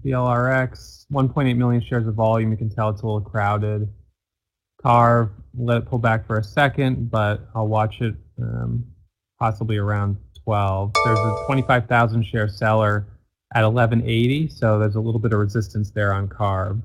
VLRX, 1.8 million shares of volume. You can tell it's a little crowded. CARV, let it pull back for a second, but I'll watch it possibly around 12. There's a 25,000 share seller at 1180, so there's a little bit of resistance there on CARV.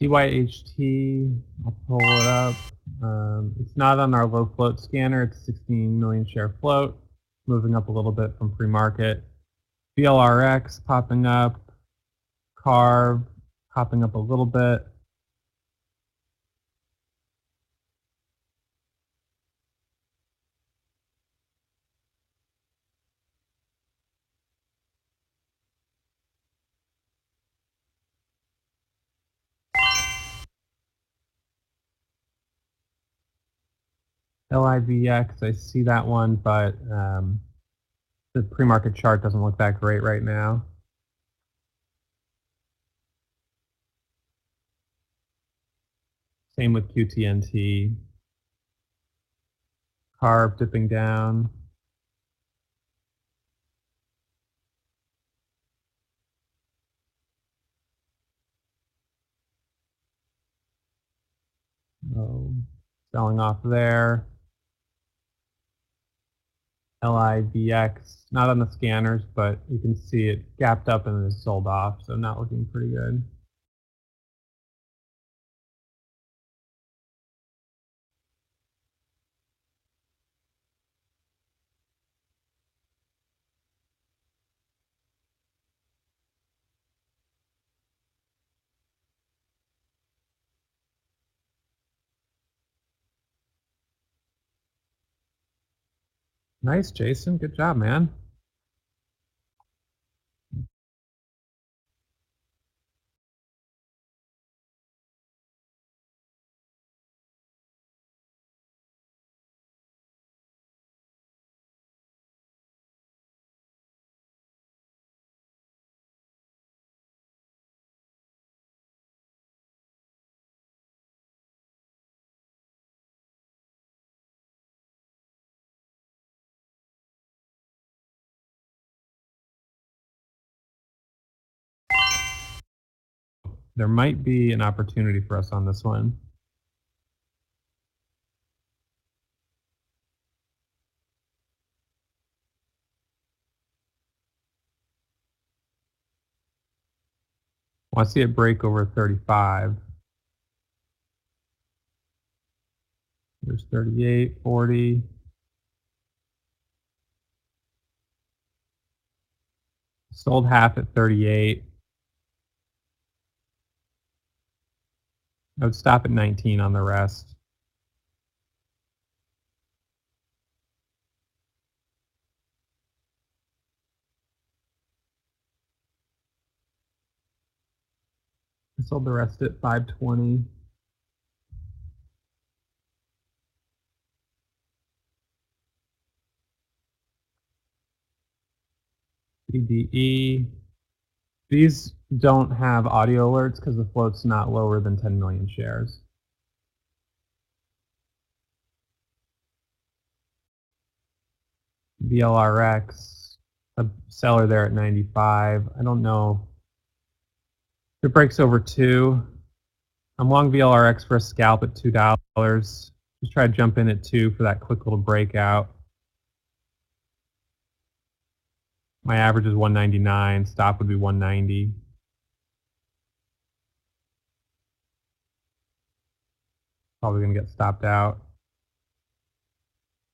TYHT, I'll pull it up. It's not on our low float scanner. It's 16 million share float, moving up a little bit from pre-market. VLRX popping up. CARV popping up a little bit. LIVX, I see that one, but the pre-market chart doesn't look that great right now. Same with QTNT. CARV dipping down. Oh, selling off there. LIVX, not on the scanners, but you can see it gapped up and then it's sold off, so not looking pretty good. Nice, Jason. Good job, man. There might be an opportunity for us on this one. I want to see it break over 35. There's 38, 40. Sold half at 38. I would stop at 19 on the rest. I sold the rest at 520. CDE. These don't have audio alerts because the float's not lower than 10 million shares. VLRX, a seller there at 95. I don't know. If it breaks over 2. I'm long VLRX for a scalp at $2. Just try to jump in at 2 for that quick little breakout. My average is 199. Stop would be 190. Probably going to get stopped out.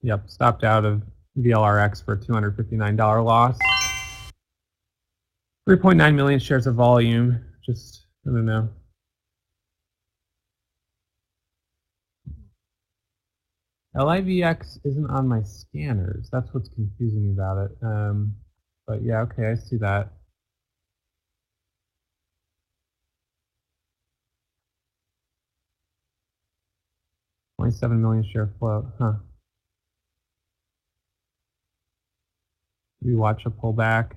Yep, stopped out of VLRX for a $259 loss. 3.9 million shares of volume. Just, I don't know. LIVX isn't on my scanners. That's what's confusing me about it. But yeah, okay, I see that. 27 million share float, huh? You watch a pullback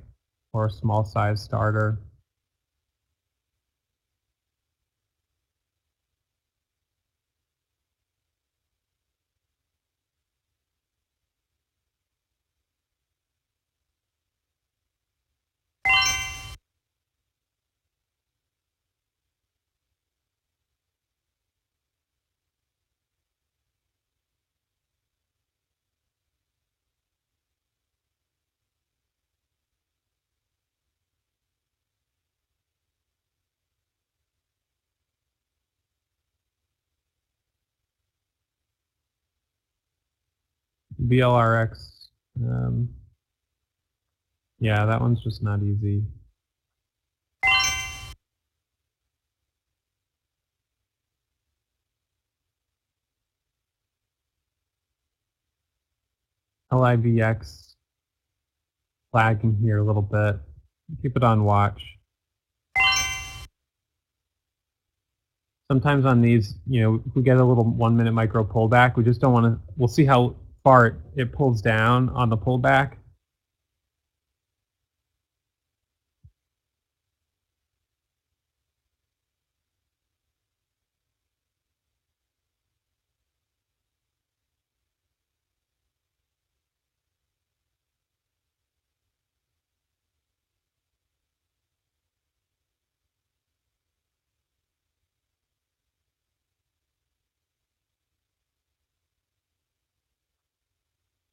or a small size starter. BLRX, yeah, that one's just not easy. LIVX lagging here a little bit. Keep it on watch. Sometimes on these, if we get a little 1 minute micro pullback, we just don't want to, we'll see how far it pulls down on the pullback.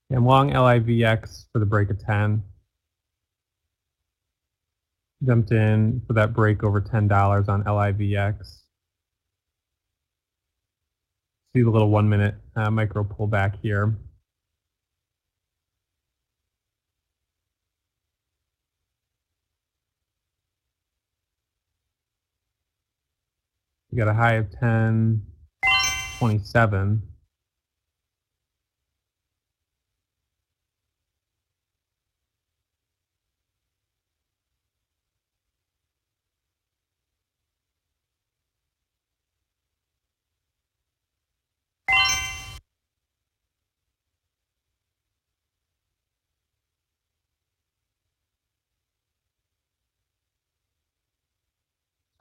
I'm long LIVX for the break of 10. Jumped in for that break over $10 on LIVX. See the little 1 minute micro pullback here. We got a high of 10.27.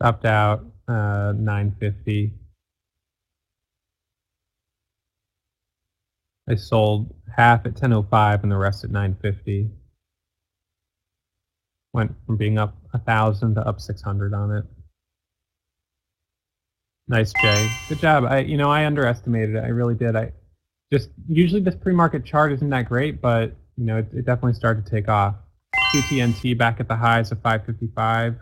Stopped out 950. I sold half at 10.05 and the rest at 950. Went from being up 1,000 to up 600 on it. Nice, Jay. Good job. I underestimated it. I really did. Usually this pre-market chart isn't that great, but it definitely started to take off. QTNT back at the highs of 555.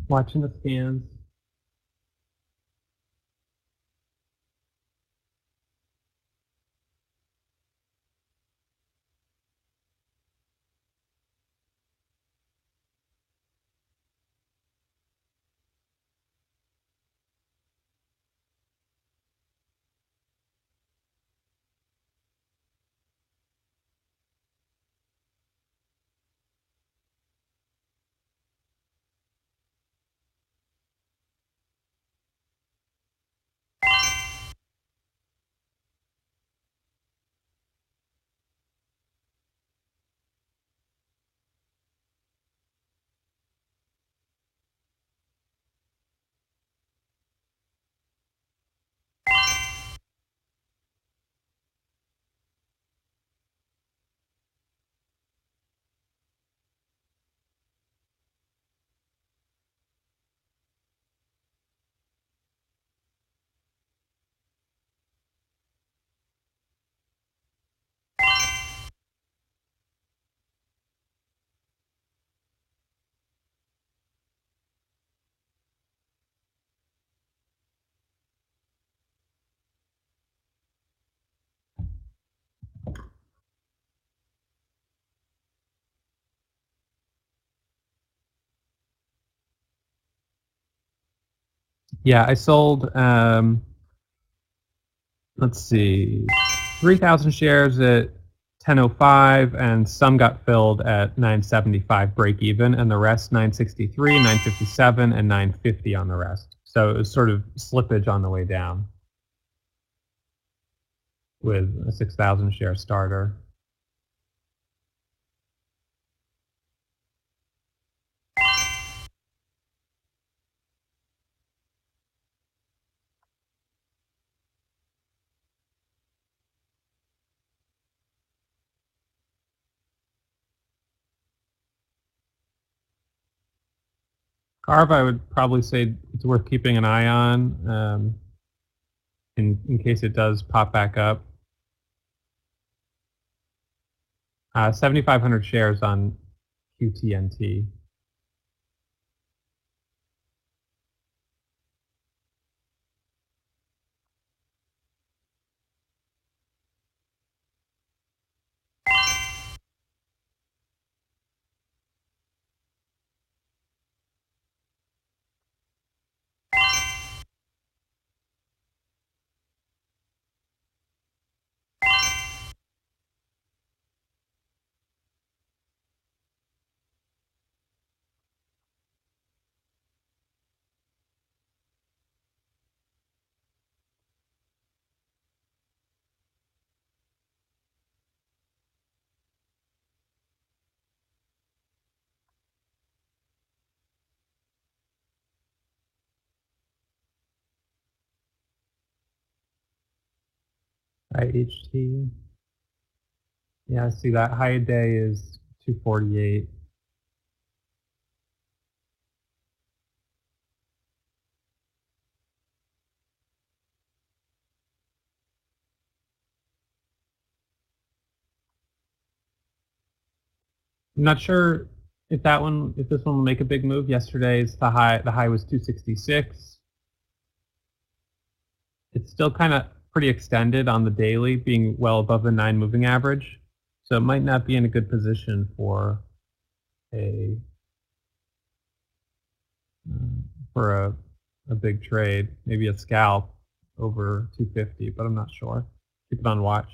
Watching the scans. Yeah, I sold, let's see, 3,000 shares at 10.05, and some got filled at 9.75 break even, and the rest 9.63, 9.57, and 9.50 on the rest. So it was sort of slippage on the way down with a 6,000 share starter. Carve, I would probably say it's worth keeping an eye on, in case it does pop back up. 7,500 shares on QTNT. IHT. Yeah, I see that high day is 248. I'm not sure if this one will make a big move. Yesterday's the high was 266. It's still kind of pretty extended on the daily, being well above the 9 moving average. So it might not be in a good position for a for a big trade, maybe a scalp over 250, but I'm not sure. Keep it on watch.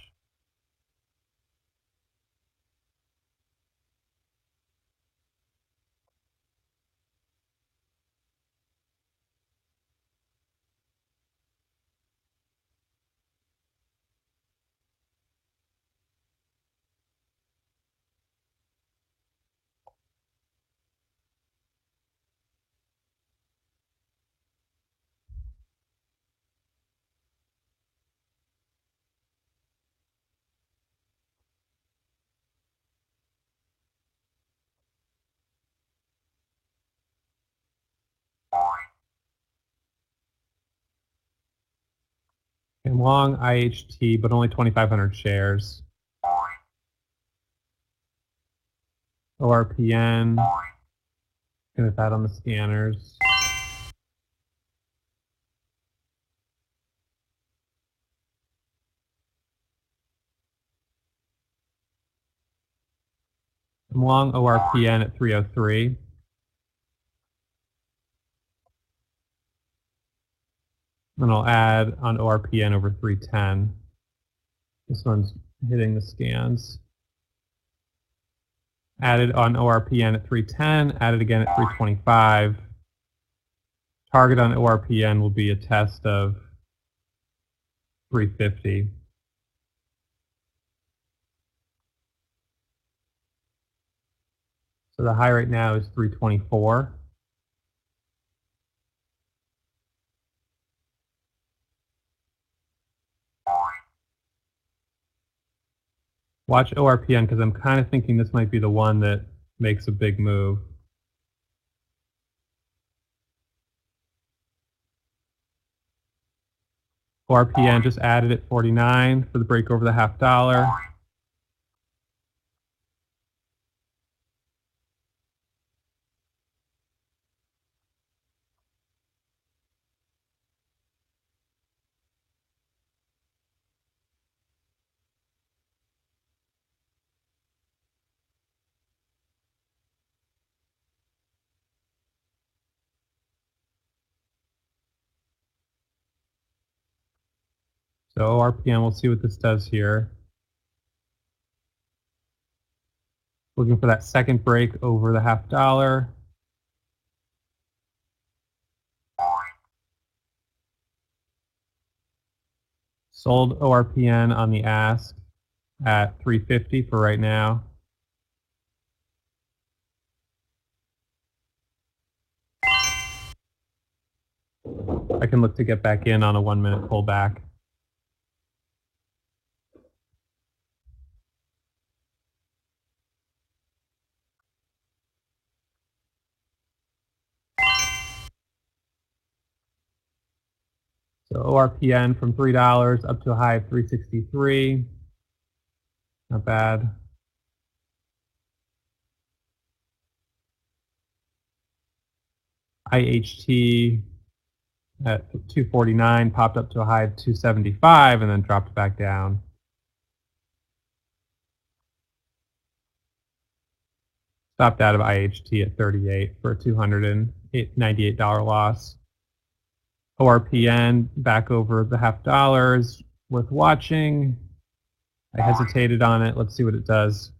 And long IHT, but only 2,500 shares. ORPN. Gonna that on the scanners. I'm long ORPN at 303. And I'll add on ORPN over 310. This one's hitting the scans. Added on ORPN at 310, added again at 325. Target on ORPN will be a test of 350. So the high right now is 324. Watch ORPN because I'm kind of thinking this might be the one that makes a big move. ORPN just added at 49 for the break over the $0.50. So RPM, we'll see what this does here. Looking for that second break over the $0.50. Sold ORPN on the ask at 350 for right now. I can look to get back in on a 1 minute pullback. So ORPN from $3 up to a high of 363. Not bad. IHT at 249 popped up to a high of 275 and then dropped back down. Stopped out of IHT at 38 for a $298 loss. ORPN back over the $0.50 worth watching. I hesitated on it. Let's see what it does.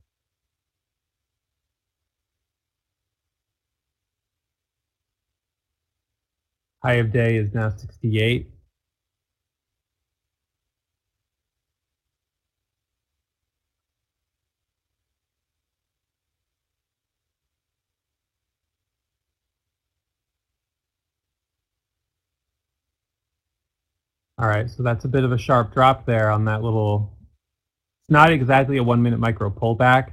High of day is now 68. All right, so that's a bit of a sharp drop there on that little. It's not exactly a 1 minute micro pullback.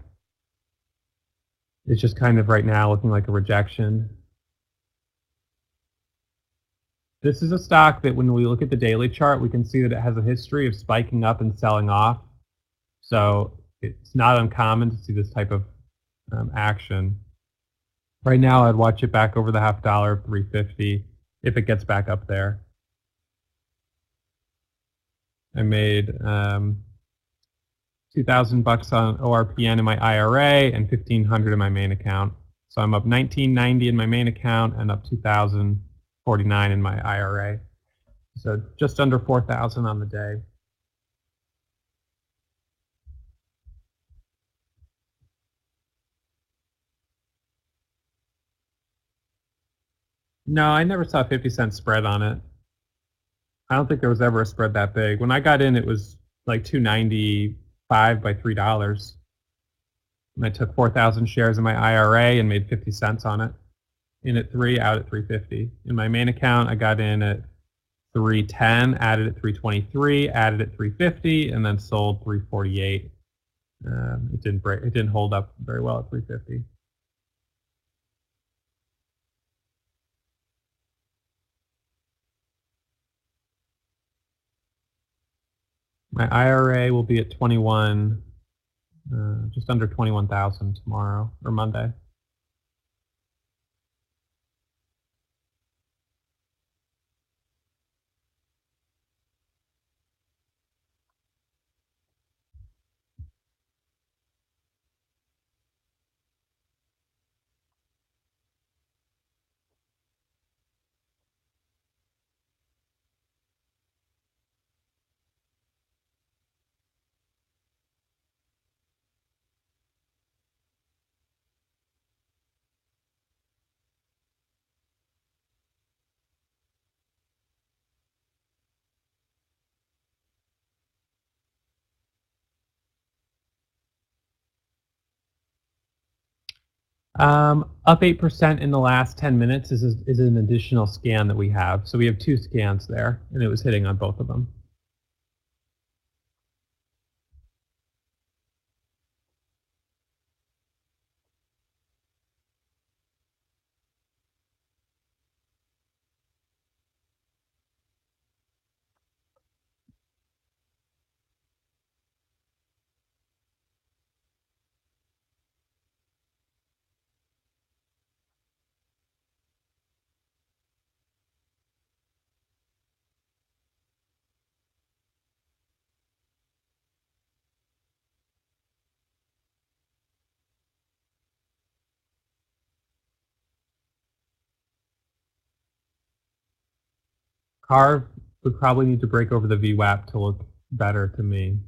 It's just kind of right now looking like a rejection. This is a stock that when we look at the daily chart, we can see that it has a history of spiking up and selling off. So it's not uncommon to see this type of action. Right now, I'd watch it back over the $0.50, 350, if it gets back up there. I made $2,000 on ORPN in my IRA and $1,500 in my main account. So I'm up $1,990 in my main account and up $2,049 in my IRA. So just under $4,000 on the day. No, I never saw a 50-cent spread on it. I don't think there was ever a spread that big. When I got in, it was like $295 by $3. And I took 4,000 shares in my IRA and made 50 cents on it. In at 3, out at 350. In my main account, I got in at 310, added at 323, added at 350, and then sold 348. It didn't break. It didn't hold up very well at 350. My IRA will be at 21, just under 21,000 tomorrow or Monday. Up 8% in the last 10 minutes is an additional scan that we have. So we have 2 scans there, and it was hitting on both of them. CARV would probably need to break over the VWAP to look better to me.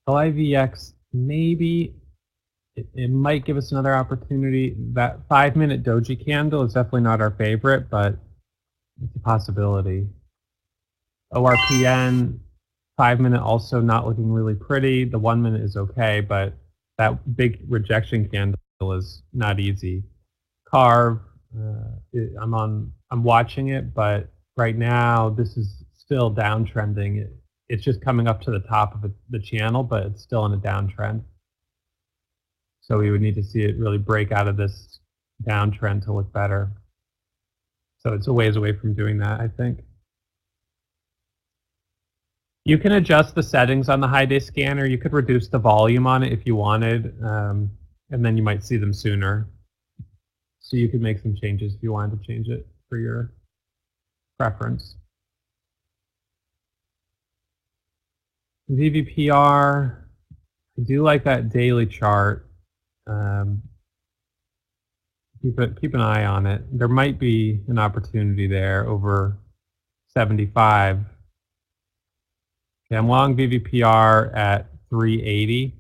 LIVX, maybe it might give us another opportunity. That 5-minute doji candle is definitely not our favorite, but it's a possibility. ORPN, 5-minute also not looking really pretty. The 1-minute is okay, but that big rejection candle is not easy. Carve, I'm watching it, but right now this is still downtrending. It's just coming up to the top of the channel, but it's still in a downtrend. So we would need to see it really break out of this downtrend to look better. So it's a ways away from doing that, I think. You can adjust the settings on the high day scanner. You could reduce the volume on it if you wanted, and then you might see them sooner. So you could make some changes if you wanted to change it for your preference. VVPR, I do like that daily chart. Keep an eye on it. There might be an opportunity there over 75. Okay, I'm long VVPR at 380.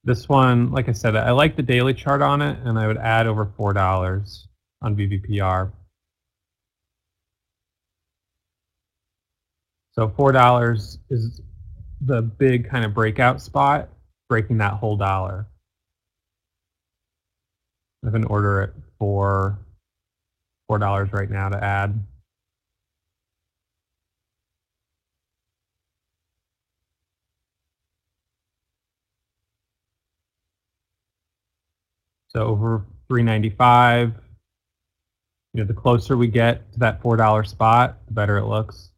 This one, like I said, I like the daily chart on it, and I would add over $4 on VVPR. So $4 is the big kind of breakout spot, breaking that whole dollar. I have an order at $4 right now to add. So over 395. You know, the closer we get to that $4 spot, the better it looks.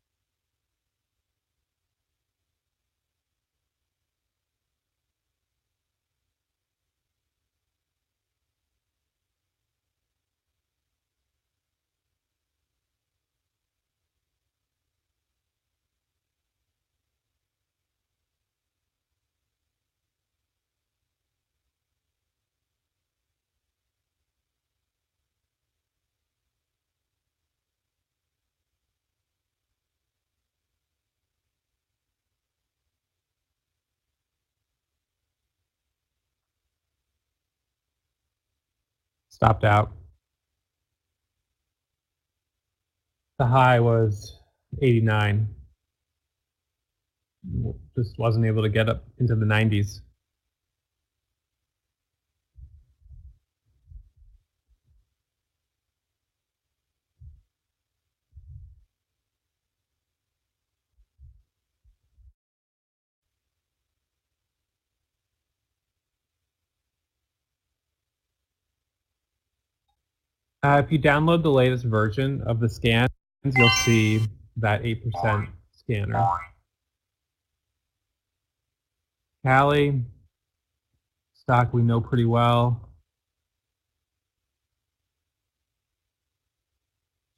Stopped out. The high was 89. Just wasn't able to get up into the 90s. If you download the latest version of the scans, you'll see that 8% scanner. Cali, stock we know pretty well.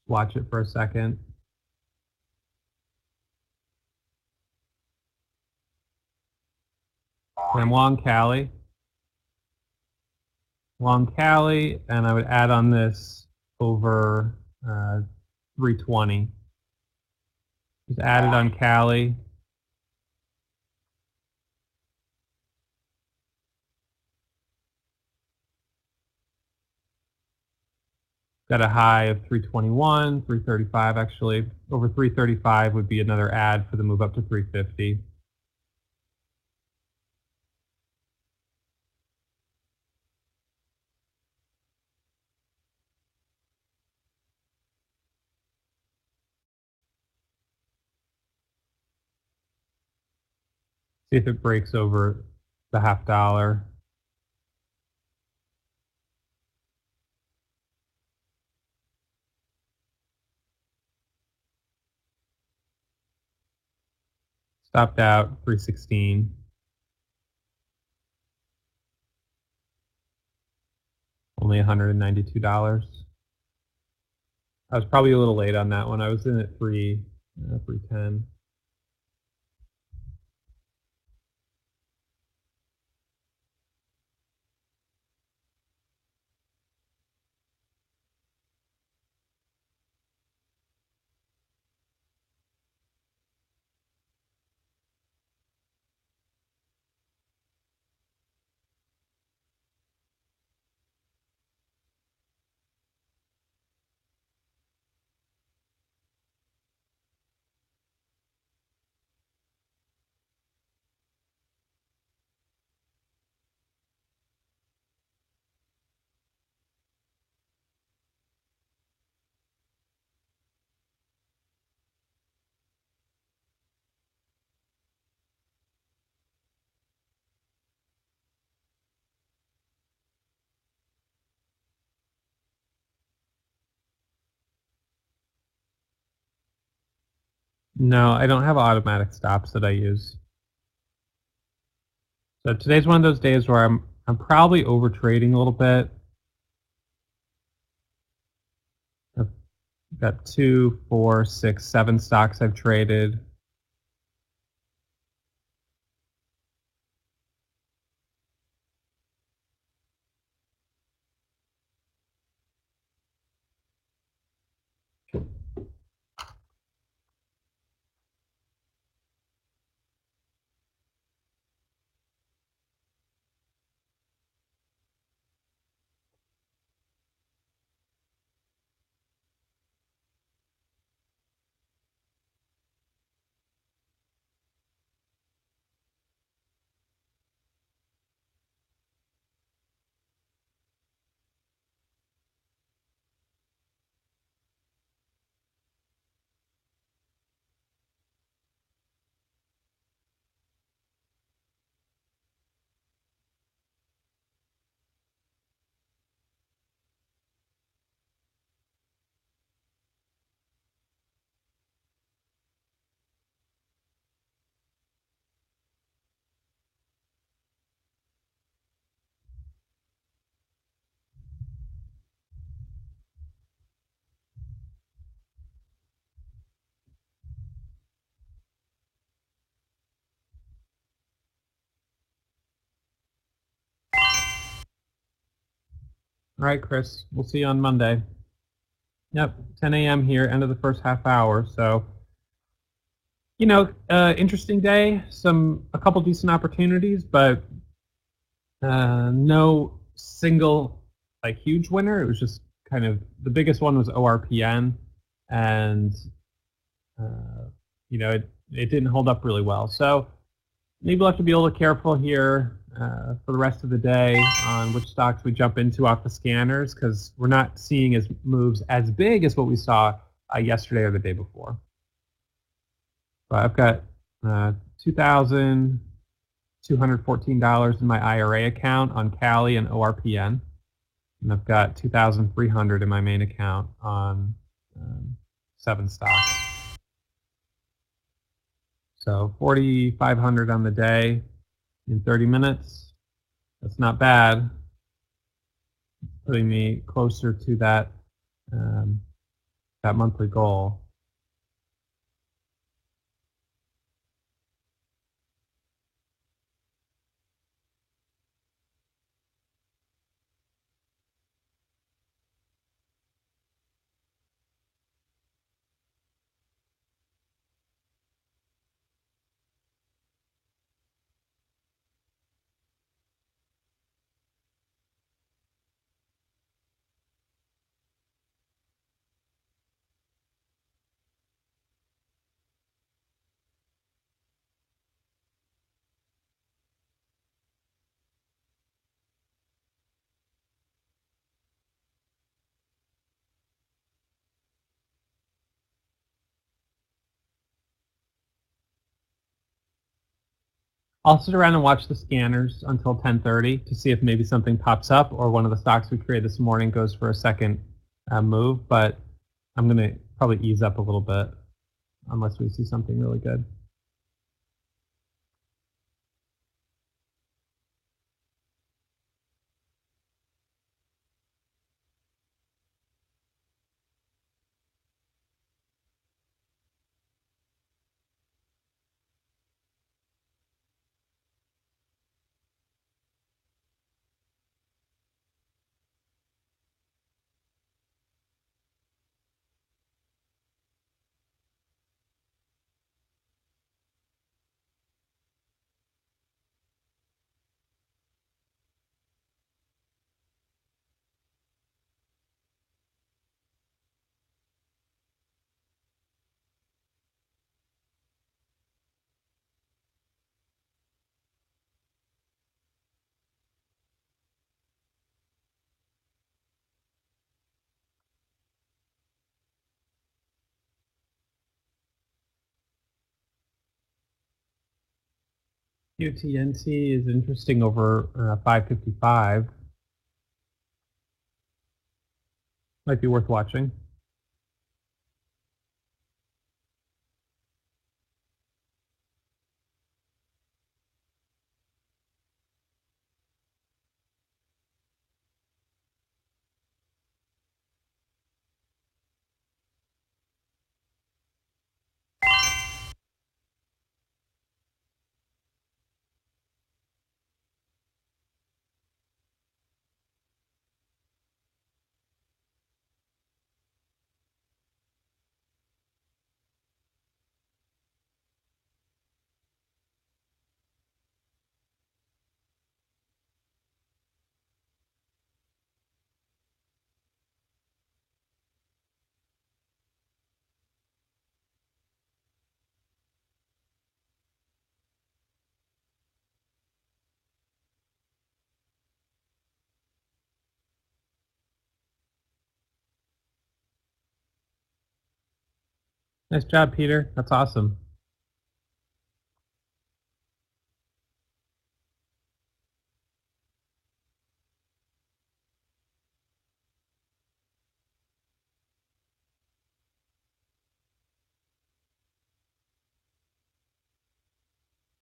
Watch it for a second. And I'm long Cali. Long Cali, and I would add on this over 320. Just add it on Cali. Got a high of 321, 335 actually. Over 335 would be another add for the move up to 350. See if it breaks over the $0.50. Stopped out 316. Only $192. I was probably a little late on that one. I was in at 310. No, I don't have automatic stops that I use. So today's one of those days where I'm probably over trading a little bit. I've got 2, 4, 6, 7 stocks I've traded. All right, Chris, we'll see you on Monday. Yep, 10 a.m. here, end of the first half hour. So, interesting day. A couple decent opportunities, but no single huge winner. It was just kind of the biggest one was ORPN, and it didn't hold up really well. So maybe we'll have to be a little careful here for the rest of the day on which stocks we jump into off the scanners, because we're not seeing moves as big as what we saw yesterday or the day before. But I've got $2,214 in my IRA account on Cali and ORPN, and I've got $2,300 in my main account on 7 stocks. So 4,500 on the day in 30 minutes. That's not bad. Putting me closer to that monthly goal. I'll sit around and watch the scanners until 10:30 to see if maybe something pops up or one of the stocks we created this morning goes for a second move. But I'm going to probably ease up a little bit unless we see something really good. QTNT is interesting over 555. Might be worth watching. Nice job, Peter. That's awesome.